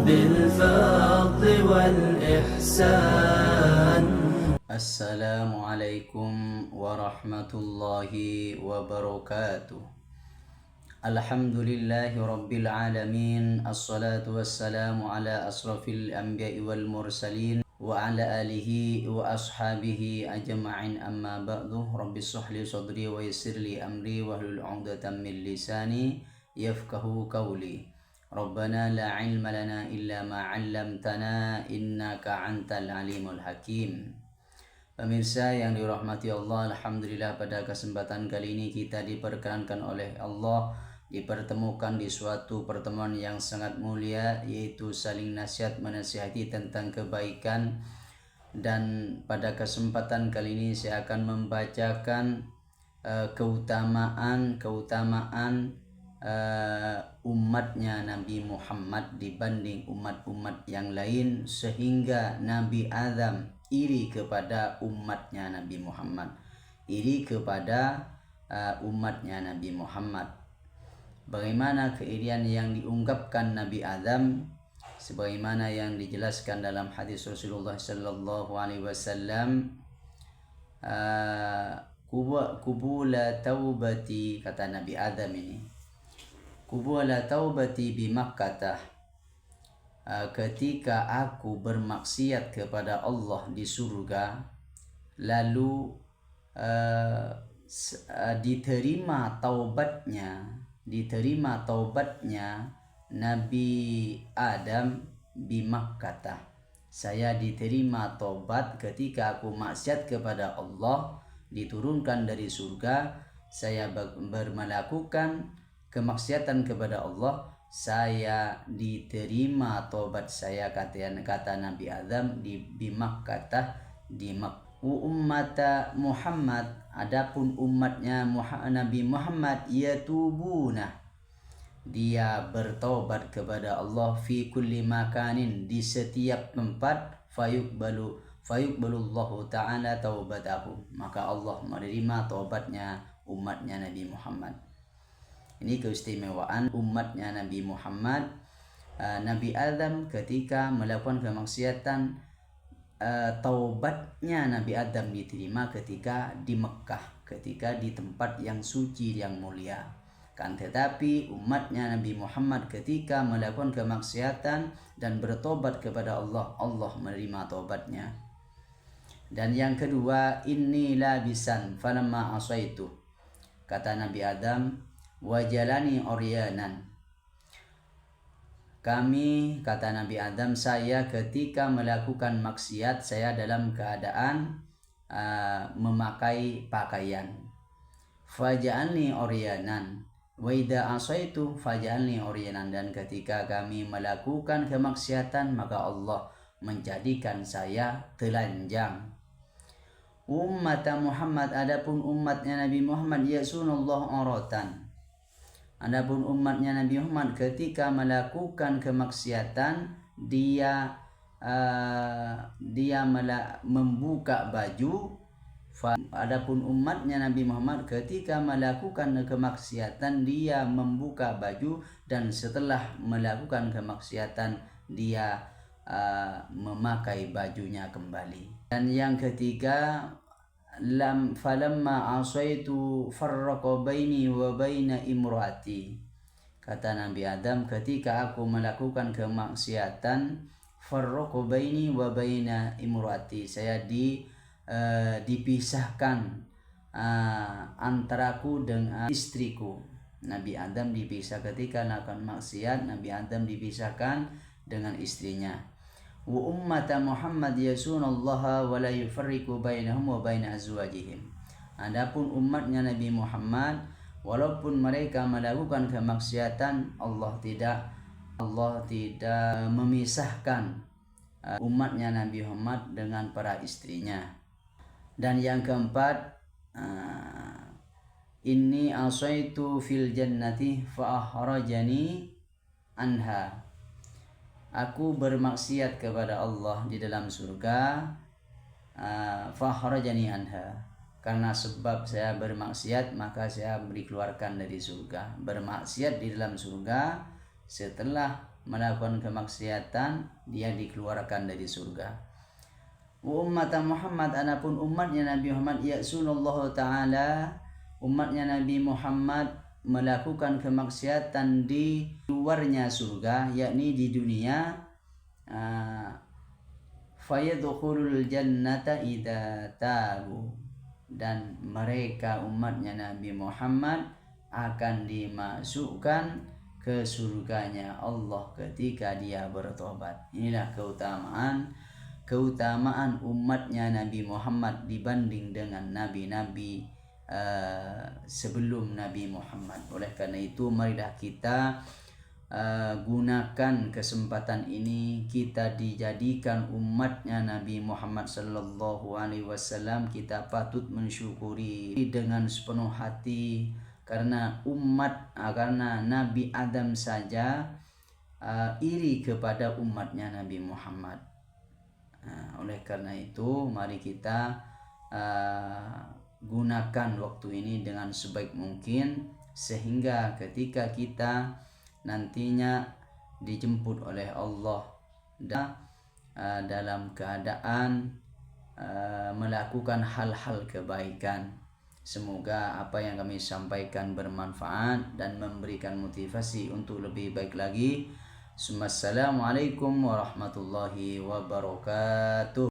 بالفضل والإحسان. السلام عليكم ورحمة الله وبركاته. الحمد لله رب العالمين، الصلاة والسلام على أشرف الأنبياء والمرسلين وعلى آله وأصحابه أجمعين، أما بعد. رب اشرح لي صدري ويسر لي أمري واحلل عقدة من لساني يفقهوا قولي. ربنا لا علم لنا إلا ما علمتنا إنك أنت العليم الحكيم. Pemirsa yang dirahmati Allah, alhamdulillah pada kesempatan kali ini kita diperkenankan oleh Allah dipertemukan di suatu pertemuan yang sangat mulia, yaitu saling nasihat menasihati tentang kebaikan. Dan pada kesempatan kali ini saya akan membacakan keutamaan umatnya Nabi Muhammad dibanding umat-umat yang lain, sehingga Nabi Adam iri kepada umatnya Nabi Muhammad, umatnya Nabi Muhammad. Bagaimana keirian yang diungkapkan Nabi Adam, sebagaimana yang dijelaskan dalam hadis Rasulullah sallallahu alaihi wasallam, kubula taubati, kata Nabi Adam ini, kubula taubati bi Makkah, ketika aku bermaksiat kepada Allah di surga, lalu diterima taubatnya Nabi Adam di Makkah. Saya diterima taubat ketika aku maksiat kepada Allah, diturunkan dari surga, saya melakukan kemaksiatan kepada Allah, saya diterima tobat saya, kata Nabi Adam di Makkah, di Makkah. Ummata Muhammad, adapun umatnya Nabi Muhammad, yatubuna, dia bertobat kepada Allah, fi kulli makanin, di setiap tempat, fayuqbalullahu ta'ala taubatahu, maka Allah menerima taubatnya umatnya Nabi Muhammad. Ini keistimewaan umatnya Nabi Muhammad. Nabi Adam ketika melakukan kemaksiatan, taubatnya Nabi Adam diterima ketika di Mekah, ketika di tempat yang suci yang mulia. Kan tetapi umatnya Nabi Muhammad ketika melakukan kemaksiatan dan bertobat kepada Allah, Allah menerima taubatnya. Dan yang kedua, inni labisan falamma asaitu, kata Nabi Adam, wajalani oryanan, kami, kata Nabi Adam, saya ketika melakukan maksiat, saya dalam keadaan memakai pakaian. Faja'alni oryanan wa idza asaitu faja'alni oryanan, dan ketika kami melakukan kemaksiatan maka Allah menjadikan saya telanjang. Ummata Muhammad, adapun umatnya Nabi Muhammad, yasunullah aurotan, adapun umatnya Nabi Muhammad ketika melakukan kemaksiatan, dia membuka baju. Adapun umatnya Nabi Muhammad ketika melakukan kemaksiatan, dia membuka baju, dan setelah melakukan kemaksiatan dia memakai bajunya kembali. Dan yang ketiga, falamma asaitu farraqa baini wa baina imraati, kata Nabi Adam, ketika aku melakukan kemaksiatan, farraqa baini wa baina imraati, saya dipisahkan antaraku dengan istriku. Nabi Adam dipisah ketika melakukan maksiat, Nabi Adam dipisahkan dengan istrinya. Wa ummata Muhammad yasunallaha wa la yufarriqu bainahum wa baina azwajihim, adapun umatnya Nabi Muhammad, walaupun mereka melakukan kemaksiatan, Allah tidak memisahkan umatnya Nabi Muhammad dengan para istrinya. Dan yang keempat, inni asaitu fil jannati fa akhrajani anha, aku bermaksiat kepada Allah di dalam surga, fa akhrajani anha, karena sebab saya bermaksiat maka saya dikeluarkan dari surga. Bermaksiat di dalam surga, setelah melakukan kemaksiatan, dia dikeluarkan dari surga. Umat Muhammad, adapun umatnya Nabi Muhammad, ya'sunallahu ta'ala, umatnya Nabi Muhammad melakukan kemaksiatan di luarnya surga, yakni di dunia, fayadkhulul jannata idza tabu, dan mereka umatnya Nabi Muhammad akan dimasukkan ke surganya Allah ketika dia bertobat. Inilah keutamaan umatnya Nabi Muhammad dibanding dengan nabi-nabi sebelum Nabi Muhammad. Oleh karena itu, marilah kita gunakan kesempatan ini, kita dijadikan umatnya Nabi Muhammad sallallahu alaihi wasallam. Kita patut mensyukuri dengan sepenuh hati, karena karena Nabi Adam saja iri kepada umatnya Nabi Muhammad. Oleh karena itu, mari kita gunakan waktu ini dengan sebaik mungkin, sehingga ketika kita nantinya dijemput oleh Allah dalam keadaan melakukan hal-hal kebaikan. Semoga apa yang kami sampaikan bermanfaat dan memberikan motivasi untuk lebih baik lagi. Assalamualaikum warahmatullahi wabarakatuh.